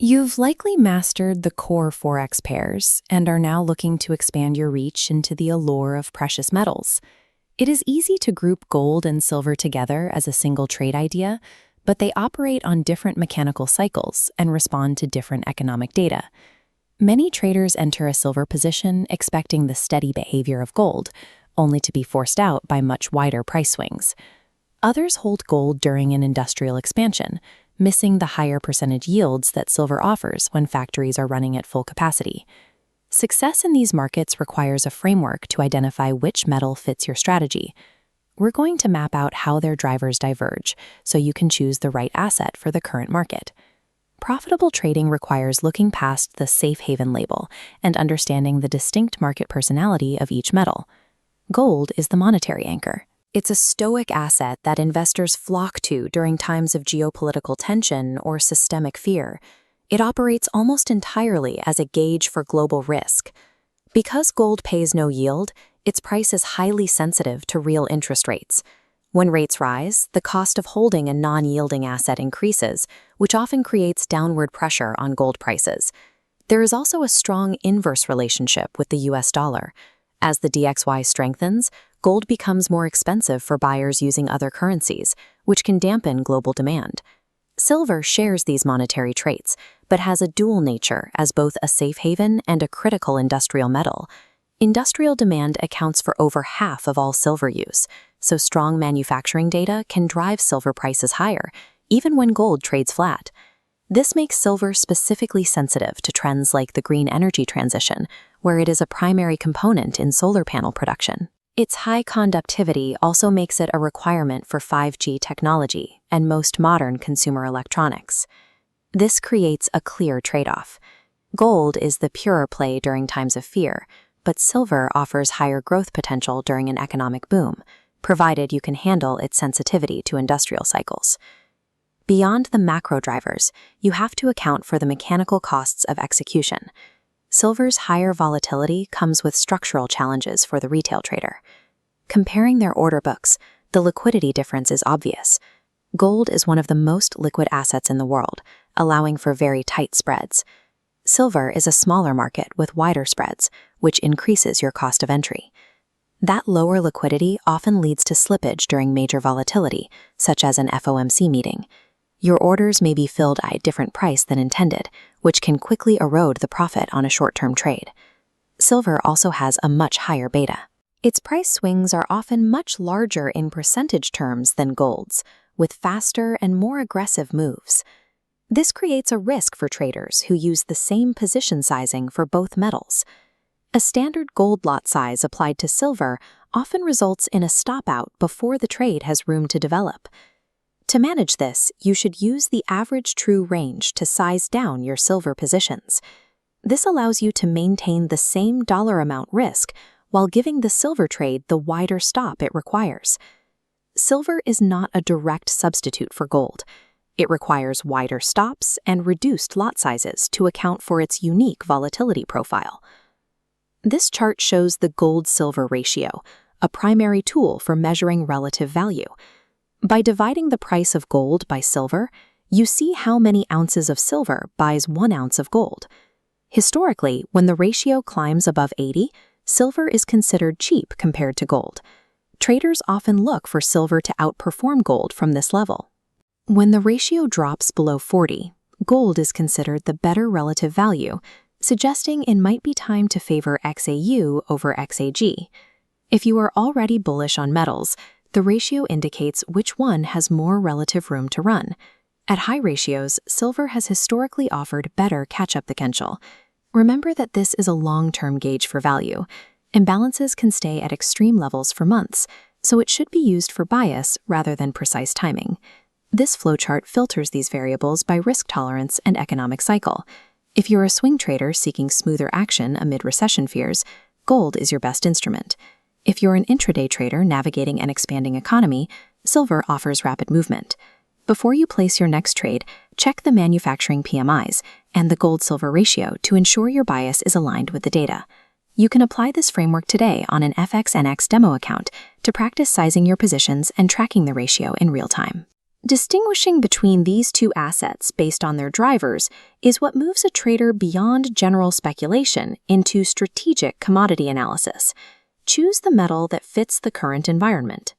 You've likely mastered the core Forex pairs and are now looking to expand your reach into the allure of precious metals. It is easy to group gold and silver together as a single trade idea, but they operate on different mechanical cycles and respond to different economic data. Many traders enter a silver position expecting the steady behavior of gold, only to be forced out by much wider price swings. Others hold gold during an industrial expansion, missing the higher percentage yields that silver offers when factories are running at full capacity. Success in these markets requires a framework to identify which metal fits your strategy. We're going to map out how their drivers diverge so you can choose the right asset for the current market. Profitable trading requires looking past the safe haven label and understanding the distinct market personality of each metal. Gold is the monetary anchor. It's a stoic asset that investors flock to during times of geopolitical tension or systemic fear. It operates almost entirely as a gauge for global risk. Because gold pays no yield, its price is highly sensitive to real interest rates. When rates rise, the cost of holding a non-yielding asset increases, which often creates downward pressure on gold prices. There is also a strong inverse relationship with the US dollar. As the DXY strengthens, gold becomes more expensive for buyers using other currencies, which can dampen global demand. Silver shares these monetary traits, but has a dual nature as both a safe haven and a critical industrial metal. Industrial demand accounts for over half of all silver use, so strong manufacturing data can drive silver prices higher, even when gold trades flat. This makes silver specifically sensitive to trends like the green energy transition, where it is a primary component in solar panel production. Its high conductivity also makes it a requirement for 5G technology and most modern consumer electronics. This creates a clear trade-off. Gold is the purer play during times of fear, but silver offers higher growth potential during an economic boom, provided you can handle its sensitivity to industrial cycles. Beyond the macro drivers, you have to account for the mechanical costs of execution. Silver's higher volatility comes with structural challenges for the retail trader. Comparing their order books, the liquidity difference is obvious. Gold is one of the most liquid assets in the world, allowing for very tight spreads. Silver is a smaller market with wider spreads, which increases your cost of entry. That lower liquidity often leads to slippage during major volatility, such as an FOMC meeting. Your orders may be filled at a different price than intended, which can quickly erode the profit on a short-term trade. Silver also has a much higher beta. Its price swings are often much larger in percentage terms than gold's, with faster and more aggressive moves. This creates a risk for traders who use the same position sizing for both metals. A standard gold lot size applied to silver often results in a stop-out before the trade has room to develop. To manage this, you should use the average true range to size down your silver positions. This allows you to maintain the same dollar amount risk while giving the silver trade the wider stop it requires. Silver is not a direct substitute for gold. It requires wider stops and reduced lot sizes to account for its unique volatility profile. This chart shows the gold-silver ratio, a primary tool for measuring relative value. By dividing the price of gold by silver, you see how many ounces of silver buys 1 ounce of gold. Historically, when the ratio climbs above 80, silver is considered cheap compared to gold. Traders often look for silver to outperform gold from this level. When the ratio drops below 40, gold is considered the better relative value, suggesting it might be time to favor XAU over XAG. If you are already bullish on metals, the ratio indicates which one has more relative room to run. At high ratios, silver has historically offered better catch-up potential. Remember that this is a long-term gauge for value. Imbalances can stay at extreme levels for months, so it should be used for bias rather than precise timing. This flowchart filters these variables by risk tolerance and economic cycle. If you're a swing trader seeking smoother action amid recession fears, gold is your best instrument. If you're an intraday trader navigating an expanding economy, silver offers rapid movement. Before you place your next trade, check the manufacturing PMIs and the gold-silver ratio to ensure your bias is aligned with the data. You can apply this framework today on an FXNX demo account to practice sizing your positions and tracking the ratio in real time. Distinguishing between these two assets based on their drivers is what moves a trader beyond general speculation into strategic commodity analysis. Choose the metal that fits the current environment.